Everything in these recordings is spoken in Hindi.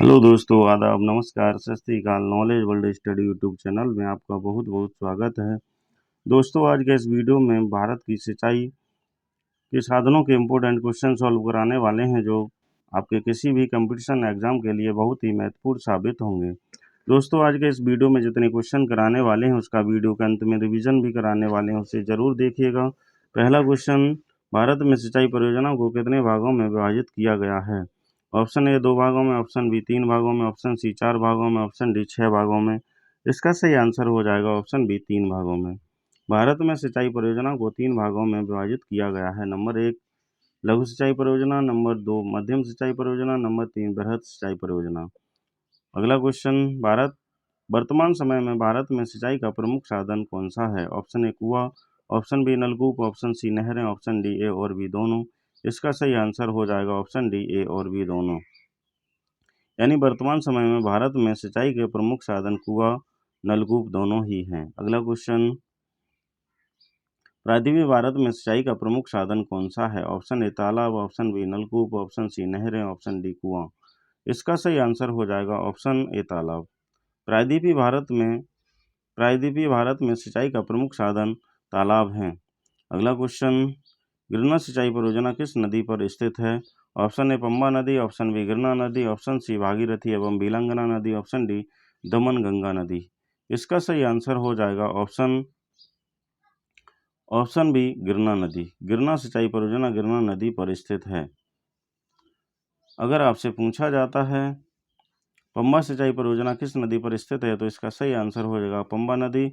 हेलो दोस्तों, आदाब, नमस्कार, सत श्री अकाल। Knowledge world study YouTube channel में आपका बहुत बहुत स्वागत है। दोस्तों, आज के इस वीडियो में भारत की सिंचाई के साधनों के इम्पोर्टेंट क्वेश्चन सॉल्व कराने वाले हैं, जो आपके किसी भी कंपटीशन एग्जाम के लिए बहुत ही महत्वपूर्ण साबित होंगे। दोस्तों, आज के इस वीडियो में जितने क्वेश्चन कराने वाले हैं उसका वीडियो के अंत में रिवीजन भी कराने वाले हैं, उसे जरूर देखिएगा। पहला क्वेश्चन, भारत में सिंचाई परियोजनाओं को कितने भागों में विभाजित किया गया है? ऑप्शन ए 2 भागों में, ऑप्शन बी 3 भागों में, ऑप्शन सी 4 भागों में, ऑप्शन डी 6 भागों में। इसका सही आंसर हो जाएगा ऑप्शन बी 3 भागों में। भारत में सिंचाई परियोजनाओं को 3 भागों में विभाजित किया गया है। नंबर 1 लघु सिंचाई परियोजना, नंबर 2 मध्यम सिंचाई परियोजना, नंबर 3 बृहद सिंचाई परियोजना। अगला क्वेश्चन, भारत वर्तमान समय में भारत में सिंचाई का प्रमुख साधन कौन सा है? ऑप्शन ए कुआं, ऑप्शन बी नलकूप, ऑप्शन सी नहरें, ऑप्शन डी ए और बी दोनों। इसका सही आंसर हो जाएगा ऑप्शन डी ए और बी दोनों। यानी वर्तमान समय में भारत में सिंचाई के प्रमुख साधन कुआं, नलकूप दोनों ही हैं। अगला क्वेश्चन, प्रायद्वीपीय भारत में सिंचाई का प्रमुख साधन कौन सा है? ऑप्शन ए तालाब, ऑप्शन बी नलकूप, ऑप्शन सी नहरें, ऑप्शन डी कुआं। इसका सही आंसर हो जाएगा ऑप्शन ए तालाब। प्रायद्वीपीय भारत में प्रायद्वीपीय भारत में सिंचाई का प्रमुख साधन तालाब हैं। अगला क्वेश्चन, गिरना सिंचाई परियोजना किस नदी पर स्थित है? ऑप्शन ए पंबा नदी, ऑप्शन बी गिरना नदी, ऑप्शन सी भागीरथी एवं बिलंगना नदी, ऑप्शन डी दमन गंगा नदी। इसका सही आंसर हो जाएगा ऑप्शन बी गिरना नदी। गिरना सिंचाई परियोजना गिरना नदी पर स्थित है। अगर आपसे पूछा जाता है पंबा सिंचाई परियोजना किस नदी पर स्थित है, तो इसका सही आंसर हो जाएगा पंबा नदी।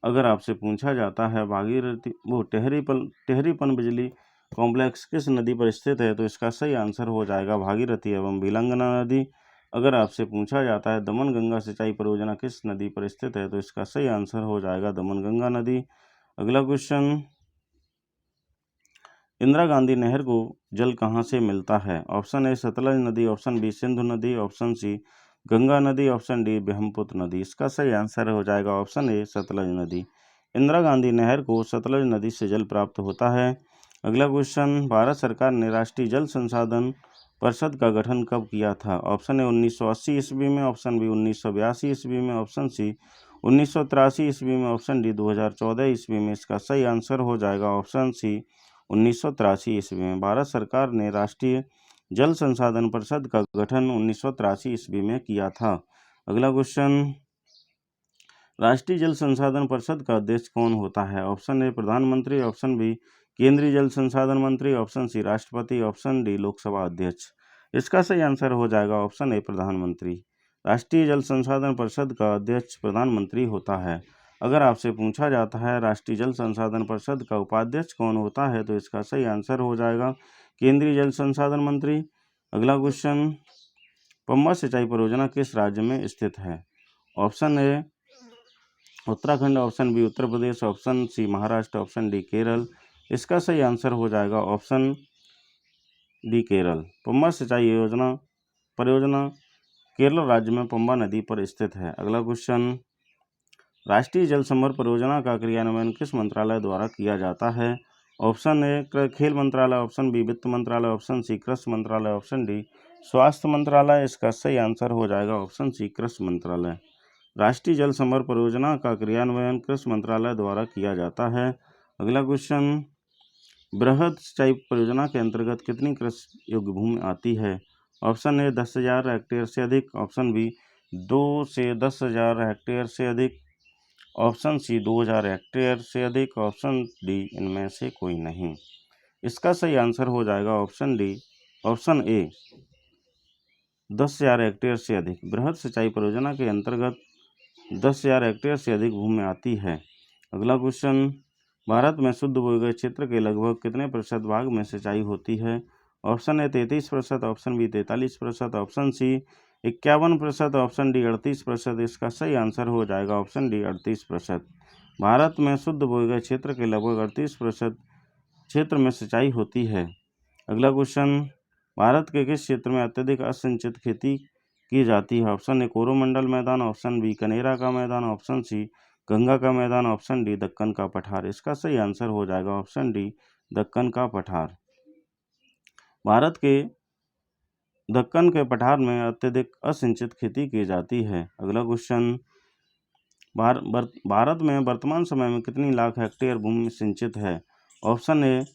अगर आपसे पूछा जाता है भागीरथी टेहरी पनबिजली कॉम्प्लेक्स किस नदी पर स्थित है, तो इसका सही आंसर हो जाएगा भागीरथी एवं बिलंगना नदी। अगर आपसे पूछा जाता है दमन गंगा सिंचाई परियोजना किस नदी पर स्थित है, तो इसका सही आंसर हो जाएगा दमन गंगा नदी। अगला क्वेश्चन, इंदिरा गांधी नहर को जल कहाँ से मिलता है? ऑप्शन ए सतलज नदी, ऑप्शन बी सिंधु नदी, ऑप्शन सी गंगा नदी, ऑप्शन डी ब्रह्मपुत्र नदी। इसका सही आंसर हो जाएगा ऑप्शन ए सतलज नदी। इंदिरा गांधी नहर को सतलज नदी से जल प्राप्त होता है। अगला क्वेश्चन, भारत सरकार ने राष्ट्रीय जल संसाधन परिषद का गठन कब किया था? ऑप्शन ए 1980 ईस्वी में, ऑप्शन बी 1982 ईस्वी में, ऑप्शन सी 1983 ईस्वी में, ऑप्शन डी 2014 ईस्वी में। इसका सही आंसर हो जाएगा ऑप्शन सी 1983 ईस्वी में। भारत सरकार ने राष्ट्रीय जल संसाधन परिषद का गठन 1983 ईस्वी में किया था। अगला क्वेश्चन, राष्ट्रीय जल संसाधन परिषद का अध्यक्ष कौन होता है? ऑप्शन ए प्रधानमंत्री, ऑप्शन बी केंद्रीय जल संसाधन मंत्री, ऑप्शन सी राष्ट्रपति, ऑप्शन डी लोकसभा अध्यक्ष। इसका सही आंसर हो जाएगा ऑप्शन ए प्रधानमंत्री। राष्ट्रीय जल संसाधन परिषद का अध्यक्ष प्रधानमंत्री होता है। अगर आपसे पूछा जाता है राष्ट्रीय जल संसाधन परिषद का उपाध्यक्ष कौन होता है, तो इसका सही आंसर हो जाएगा केंद्रीय जल संसाधन मंत्री। अगला क्वेश्चन, पंबा सिंचाई परियोजना किस राज्य में स्थित है? Option A Uttarakhand, option B Uttar Pradesh, option C Maharashtra, option D Kerala. इसका सही आंसर हो जाएगा ऑप्शन डी केरल। पंबा सिंचाई परियोजना केरल राज्य में पंबा नदी पर स्थित है। अगला क्वेश्चन, राष्ट्रीय जल संवर्धन परियोजना का क्रियान्वयन किस मंत्रालय द्वारा किया जाता है? ऑप्शन ए खेल मंत्रालय, ऑप्शन बी वित्त मंत्रालय, ऑप्शन सी कृषि मंत्रालय, ऑप्शन डी स्वास्थ्य मंत्रालय। इसका सही आंसर हो जाएगा ऑप्शन सी कृषि मंत्रालय। राष्ट्रीय जल संवर्धन परियोजना का क्रियान्वयन कृषि मंत्रालय द्वारा किया जाता है। अगला क्वेश्चन, बृहद सिंचाई परियोजना के अंतर्गत कितनी कृषि योग्य भूमि आती है? ऑप्शन ए 10,000 हेक्टेयर से अधिक, ऑप्शन बी 2 से 10,000 हेक्टेयर से अधिक, ऑप्शन सी 2,000 हेक्टेयर से अधिक, ऑप्शन डी इनमें से कोई नहीं। इसका सही आंसर हो जाएगा ऑप्शन ए 10,000 हेक्टेयर से अधिक। बृहद सिंचाई परियोजना के अंतर्गत 10,000 हेक्टेयर से अधिक भूमि आती है। अगला क्वेश्चन, भारत में शुद्ध बोए गए क्षेत्र के लगभग कितने प्रतिशत भाग में सिंचाई होती है? Option A 33%, option B 43%, option C 51%, option D 38%। इसका सही आंसर हो जाएगा ऑप्शन डी 38%। भारत में शुद्ध बोए गए क्षेत्र के लगभग 38% क्षेत्र में सिंचाई होती है। अगला क्वेश्चन, भारत के किस क्षेत्र में अत्यधिक असिंचित खेती की जाती है? ऑप्शन ए कोरोमंडल मैदान, ऑप्शन बी कनेरा का मैदान, ऑप्शन सी गंगा का मैदान, ऑप्शन डी दक्कन का पठार। इसका सही आंसर हो जाएगा ऑप्शन डी दक्कन का पठार। भारत के दक्कन के पठार में अत्यधिक असिंचित खेती की जाती है। अगला क्वेश्चन, भारत में वर्तमान समय में कितनी लाख हेक्टेयर भूमि सिंचित है? Option A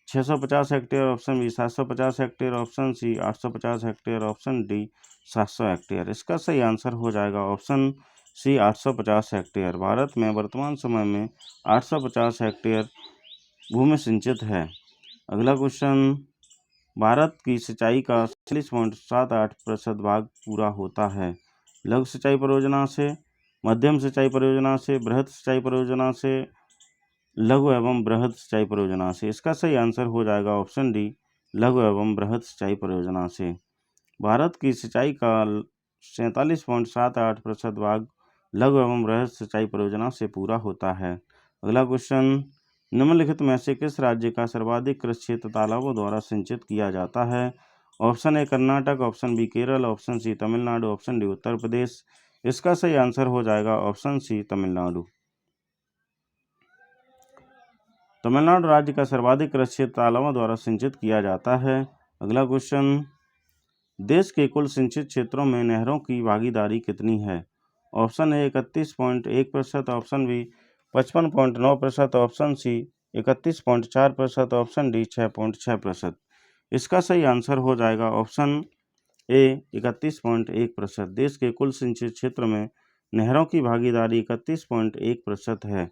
650 hectare, option B 750 hectare, option C 850 hectare, option D 700 hectare. इसका सही आंसर हो जाएगा ऑप्शन सी 850 हेक्टेयर। भारत में वर्तमान समय में 850 हेक्टेयर भूमि सिंचित है। अगला क्वेश्चन, भारत की सिंचाई का 40.78% भाग पूरा होता है लघु सिंचाई परियोजना से, मध्यम सिंचाई परियोजना से, बृहद सिंचाई परियोजना से, लघु एवं बृहद सिंचाई परियोजना से। इसका सही आंसर हो जाएगा ऑप्शन डी लघु एवं बृहद सिंचाई परियोजना से। भारत की सिंचाई का 47.78% भाग लघु एवं बृहद सिंचाई परियोजना से पूरा होता है। अगला क्वेश्चन, निम्नलिखित में से किस राज्य का सर्वाधिक कृषि क्षेत्र तालाबों द्वारा सिंचित किया जाता है? Option A Karnataka, option B Kerala, option C Tamil Nadu, option D Uttar Pradesh. इसका सही आंसर हो जाएगा ऑप्शन सी तमिलनाडु। तमिलनाडु राज्य का सर्वाधिक कृषि क्षेत्र तालाबों द्वारा सिंचित किया जाता है। अगला क्वेश्चन, देश के कुल सिंचित क्षेत्रों में नहरों की भागीदारी कितनी है? Option A 31.1%, option B 55.9%, option C 31.4%, option D 6.6%। इसका सही आंसर हो जाएगा ऑप्शन ए 31.1%। देश के कुल सिंचित क्षेत्र में नहरों की भागीदारी 31.1% है।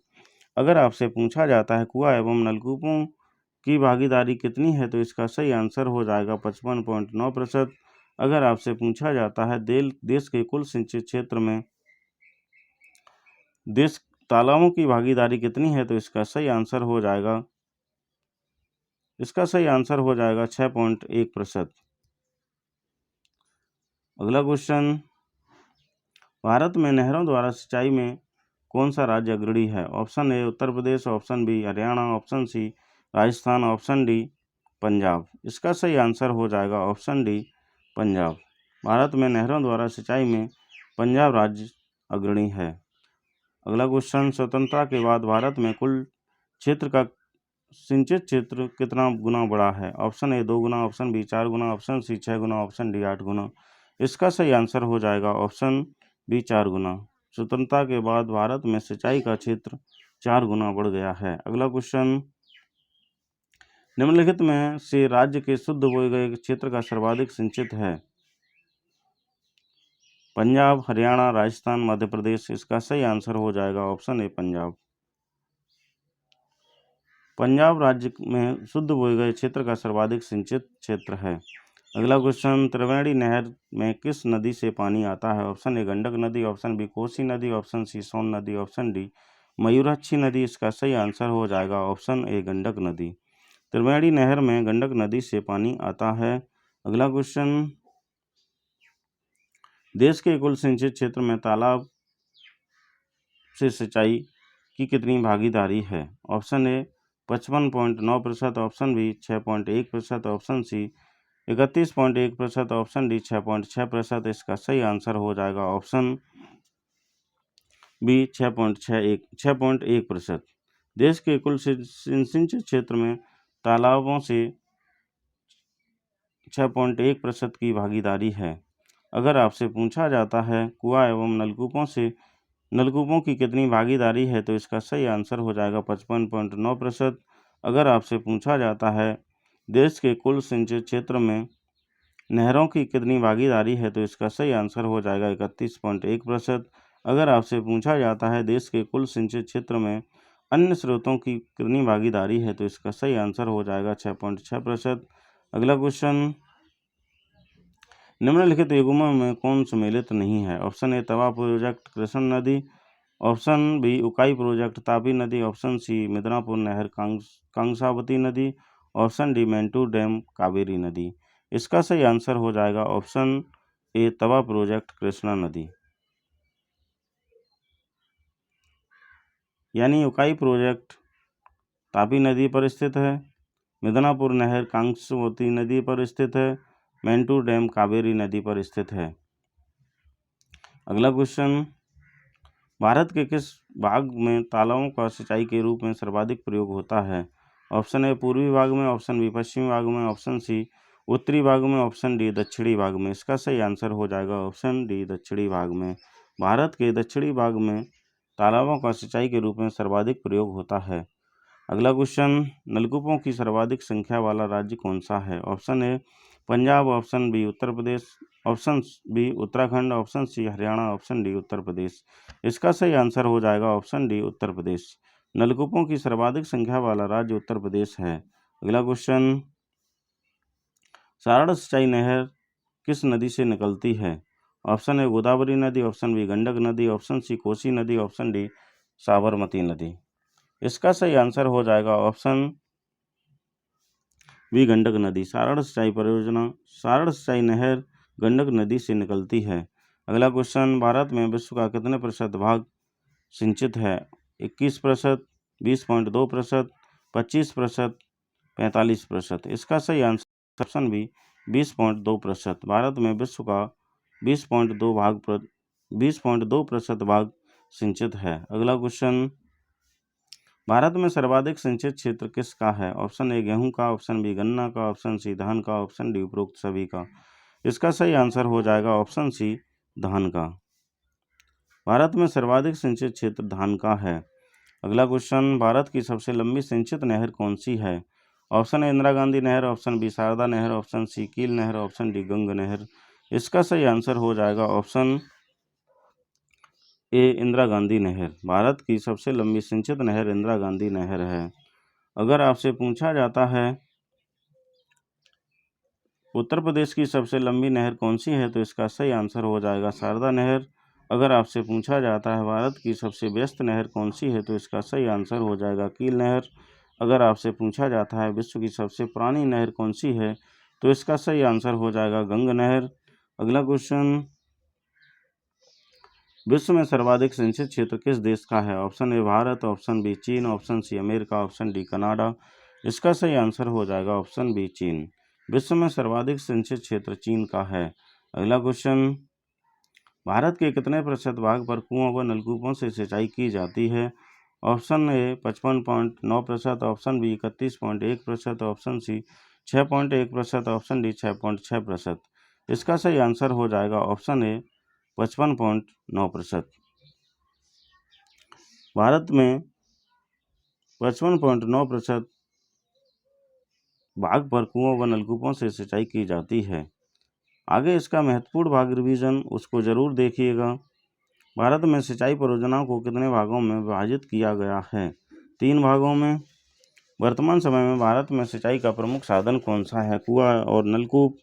अगर आपसे पूछा जाता है कुआं एवं नलकूपों की भागीदारी कितनी है तो इसका सही आंसर हो जाएगा 55.9%। अगर आपसे पूछा जाता है देश के कुल सिंचित क्षेत्र में देश तालाबों की भागीदारी कितनी है तो इसका सही आंसर हो जाएगा 6.1%। अगला क्वेश्चन, भारत में नहरों द्वारा सिंचाई में कौन सा राज्य अग्रणी है? Option A Uttar Pradesh, option B Haryana, option C Rajasthan, option D Punjab. इसका सही आंसर हो जाएगा ऑप्शन डी पंजाब। भारत में नहरों द्वारा सिंचाई में पंजाब राज्य अग्रणी है। अगला क्वेश्चन, स्वतंत्रता के बाद भारत में कुल क्षेत्र का सिंचित क्षेत्र कितना गुना बढ़ा है? ऑप्शन ए 2 गुना, ऑप्शन बी 4 गुना, ऑप्शन सी 6 गुना, ऑप्शन डी 8 गुना। इसका सही आंसर हो जाएगा ऑप्शन बी 4 गुना। स्वतंत्रता के बाद भारत में सिंचाई का क्षेत्र 4 गुना बढ़ गया है। अगला क्वेश्चन, निम्नलिखित में से राज्य के शुद्ध बोए गए क्षेत्र का सर्वाधिक सिंचित है? पंजाब, हरियाणा, राजस्थान, मध्य प्रदेश। इसका सही आंसर हो जाएगा ऑप्शन ए पंजाब। पंजाब राज्य में शुद्ध बोए गए क्षेत्र का सर्वाधिक सिंचित क्षेत्र है। अगला क्वेश्चन, त्रिवेणी नहर में किस नदी से पानी आता है? ऑप्शन ए गंडक नदी, ऑप्शन बी कोसी नदी, ऑप्शन सी सोन नदी, ऑप्शन डी मयूराक्षी नदी। इसका सही आंसर हो जाएगा ऑप्शन ए गंडक नदी। त्रिवेणी नहर में गंडक नदी से पानी आता है। अगला क्वेश्चन, देश के कुल सिंचित क्षेत्र में तालाब से सिंचाई की कितनी भागीदारी है? Option A 55.9%, option B 6.1%, option C 31.1%, option D 6.6%। इसका सही आंसर हो जाएगा ऑप्शन बी 6.1%। देश के कुल सिंचित क्षेत्र में तालाबों से 6.1% की भागीदारी है। अगर आपसे पूछा जाता है कुआं एवं नलकूपों की कितनी भागीदारी है तो इसका सही आंसर हो जाएगा 55.9%। अगर आपसे पूछा जाता है देश के कुल सिंचित क्षेत्र में नहरों की कितनी भागीदारी है तो इसका सही आंसर हो जाएगा 31.1%। अगर आपसे पूछा जाता है देश के कुल सिंचित क्षेत्र में अन्य स्रोतों की कितनी भागीदारी है तो इसका सही आंसर हो जाएगा 6.6%। अगला क्वेश्चन, निम्नलिखित युग्मों में कौन सम्मिलित नहीं है? ऑप्शन ए तवा प्रोजेक्ट कृष्ण नदी, option B Ukai project Tapi नदी, ऑप्शन सी मिदनापुर नहर कंसावती नदी, ऑप्शन डी मैंटूर डैम कावेरी नदी। इसका सही आंसर हो जाएगा option A Tawa project Krishna नदी। यानी उकाई प्रोजेक्ट तापी नदी पर स्थित है, मिदनापुर नहर कंसावती नदी पर स्थित है, मैंटूर डैम कावेरी नदी पर स्थित है। अगला क्वेश्चन, भारत के किस भाग में तालाबों का सिंचाई के रूप में सर्वाधिक प्रयोग होता है? ऑप्शन ए पूर्वी भाग में, ऑप्शन बी पश्चिमी भाग में, ऑप्शन सी उत्तरी भाग में, ऑप्शन डी दक्षिणी भाग में। इसका सही आंसर हो जाएगा ऑप्शन डी दक्षिणी भाग में। भारत के दक्षिणी भाग में तालाबों का सिंचाई के रूप में सर्वाधिक प्रयोग होता है। अगला क्वेश्चन, नलकूपों की सर्वाधिक संख्या वाला राज्य कौन सा है? Option A Punjab, option B Uttar Pradesh, option B Uttarakhand, option C Haryana, option D Uttar Pradesh. इसका सही आंसर हो जाएगा ऑप्शन डी उत्तर प्रदेश। नलकूपों की सर्वाधिक संख्या वाला राज्य उत्तर प्रदेश है। अगला क्वेश्चन, सारण सिंचाई नहर किस नदी से निकलती है? ऑप्शन ए गोदावरी नदी, ऑप्शन बी गंडक नदी, ऑप्शन सी कोसी नदी, ऑप्शन डी साबरमती नदी। इसका सही आंसर हो जाएगा ऑप्शन बी गंडक नदी। सारण सिंचाई नहर गंडक नदी से निकलती है। अगला क्वेश्चन, भारत में विश्व का कितने प्रतिशत भाग सिंचित है? 21%, 20.2%, 25%, 45%। इसका सही आंसर ऑप्शन बी 20.2%। भारत में विश्व का 20.2% भाग सिंचित है। अगला क्वेश्चन, भारत में सर्वाधिक सिंचित क्षेत्र किसका है? ऑप्शन ए गेहूं का, ऑप्शन बी गन्ना का, ऑप्शन सी धान का, ऑप्शन डी उपरोक्त सभी का। इसका सही आंसर हो जाएगा ऑप्शन सी धान का। भारत में सर्वाधिक सिंचित क्षेत्र धान का है। अगला क्वेश्चन, भारत की सबसे लंबी सिंचित नहर कौन सी है? ऑप्शन ए इंदिरा गांधी नहर, ऑप्शन बी शारदा नहर, ऑप्शन सी कील नहर, ऑप्शन डी गंग नहर। इसका सही आंसर हो जाएगा ऑप्शन ए इंदिरा गांधी नहर। भारत की सबसे लंबी सिंचित नहर इंदिरा गांधी नहर है। अगर आपसे पूछा जाता है उत्तर प्रदेश की सबसे लंबी नहर कौन सी है, तो इसका सही आंसर हो जाएगा शारदा नहर। अगर आपसे पूछा जाता है भारत की सबसे व्यस्त नहर कौन सी है, तो इसका सही आंसर हो जाएगा कील नहर। अगर आपसे पूछा जाता है विश्व की सबसे पुरानी नहर कौन सी है, तो इसका सही आंसर हो जाएगा गंग नहर। अगला क्वेश्चन, विश्व में सर्वाधिक सिंचित क्षेत्र किस देश का है? Option A Bharat, option B चीन, option C America, option D Canada. इसका सही आंसर हो जाएगा ऑप्शन बी चीन। विश्व में सर्वाधिक सिंचित क्षेत्र चीन का है। अगला क्वेश्चन, भारत के कितने प्रतिशत भाग पर कुओं व नलकूपों से सिंचाई की जाती है? Option A 55.9%, option B 31.1%, option C 6.1%, option D 6.6%। इसका सही आंसर हो जाएगा ऑप्शन ए 55.9%। भारत में 55.9% भाग पर कुओं व नलकूपों से सिंचाई की जाती है। आगे इसका महत्वपूर्ण भाग रिवीजन, उसको जरूर देखिएगा। भारत में सिंचाई परियोजनाओं को कितने भागों में विभाजित किया गया है? 3 भागों में। वर्तमान समय में भारत में सिंचाई का प्रमुख साधन कौन सा है? कुआं और नलकूप।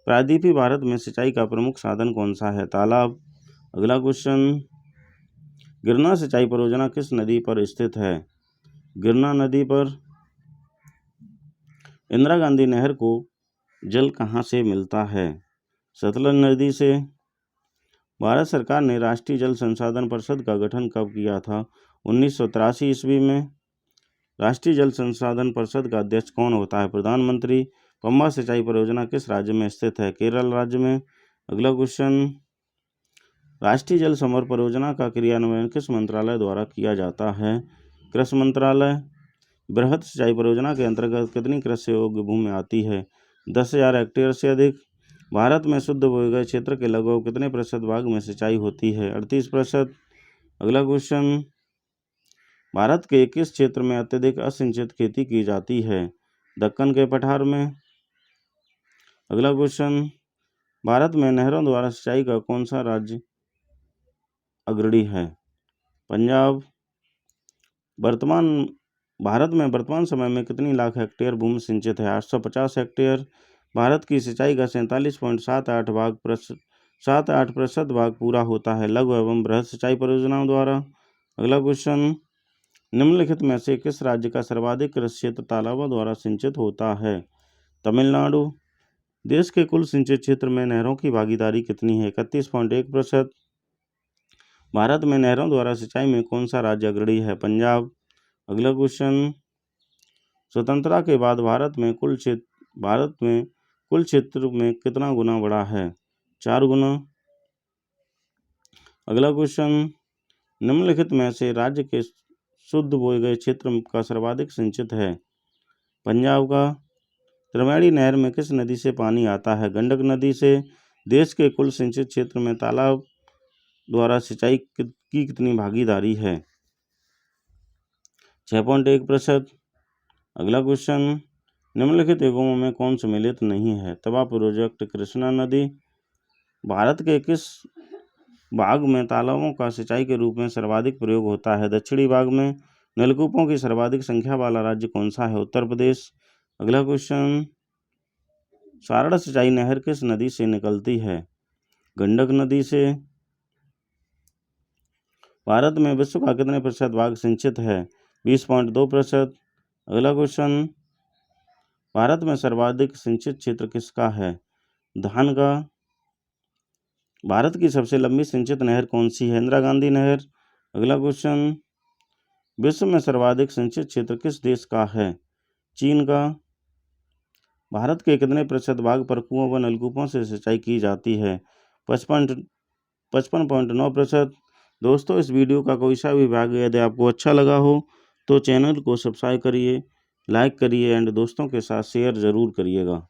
प्रायद्वीपीय भारत में सिंचाई का प्रमुख साधन कौन सा है? तालाब। अगला क्वेश्चन, गिरना सिंचाई परियोजना किस नदी पर स्थित है? गिरना नदी पर। इंदिरा गांधी नहर को जल कहाँ से मिलता है? सतलज नदी से। भारत सरकार ने राष्ट्रीय जल संसाधन परिषद का गठन कब किया था? 1983 ईस्वी में। राष्ट्रीय जल संसाधन परिषद का अध्यक्ष कौन होता है? प्रधानमंत्री। पंबा सिंचाई परियोजना किस राज्य में स्थित है? केरल राज्य में। अगला क्वेश्चन, राष्ट्रीय जल समर परियोजना का क्रियान्वयन किस मंत्रालय द्वारा किया जाता है? कृषि मंत्रालय। बृहद सिंचाई परियोजना के अंतर्गत कितनी कृषि योग्य भूमि आती है? 10,000 हेक्टेयर से अधिक। भारत में शुद्ध बोए गए क्षेत्र के लगभग कितने प्रतिशत भाग में सिंचाई होती है? 38%। अगला क्वेश्चन, भारत के किस क्षेत्र में अत्यधिक असिंचित खेती की जाती है? दक्कन के पठार में। अगला क्वेश्चन, भारत में नहरों द्वारा सिंचाई का कौन सा राज्य अग्रणी है? पंजाब। भारत में वर्तमान समय में कितनी लाख हेक्टेयर भूमि सिंचित है? 850 हेक्टेयर। भारत की सिंचाई का 47.78% भाग पूरा होता है लघु एवं बृहद सिंचाई परियोजनाओं द्वारा। अगला क्वेश्चन, निम्नलिखित में से किस राज्य का सर्वाधिक कृषि क्षेत्र तालाबों द्वारा सिंचित होता है? तमिलनाडु। देश के कुल सिंचित क्षेत्र में नहरों की भागीदारी कितनी है? 31.1%। भारत में नहरों द्वारा सिंचाई में कौन सा राज्य अग्रणी है? पंजाब। अगला क्वेश्चन, स्वतंत्रता के बाद भारत में कुल क्षेत्र में कितना गुना बढ़ा है? 4 गुना। अगला क्वेश्चन, निम्नलिखित में से राज्य के शुद्ध बोए गए क्षेत्र का सर्वाधिक सिंचित है? पंजाब का। त्रिवेणी नहर में किस नदी से पानी आता है? गंडक नदी से। देश के कुल सिंचित क्षेत्र में तालाब द्वारा सिंचाई की कितनी भागीदारी है? 6.1%। अगला क्वेश्चन, निम्नलिखित युगों में कौन सम्मिलित नहीं है? तवा प्रोजेक्ट, कृष्णा नदी। भारत के किस भाग में तालाबों का सिंचाई के रूप में सर्वाधिक प्रयोग होता है? दक्षिणी भाग में। नलकूपों की सर्वाधिक संख्या वाला राज्य कौन सा है? उत्तर प्रदेश। अगला क्वेश्चन, सारण सिंचाई नहर किस नदी से निकलती है? गंडक नदी से। भारत में विश्व का कितने प्रतिशत भाग सिंचित है? 20.2%। अगला क्वेश्चन, भारत में सर्वाधिक सिंचित क्षेत्र किसका है? धान का। भारत की सबसे लंबी सिंचित नहर कौन सी है? इंदिरा गांधी नहर। अगला क्वेश्चन, विश्व में सर्वाधिक सिंचित क्षेत्र किस देश का है? चीन का। भारत के कितने प्रतिशत भाग पर कुओं व नलकूपों से सिंचाई की जाती है? 55.9%। दोस्तों, इस वीडियो का कोई सा भी भाग यदि आपको अच्छा लगा हो तो चैनल को सब्सक्राइब करिए, लाइक करिए एंड दोस्तों के साथ शेयर ज़रूर करिएगा।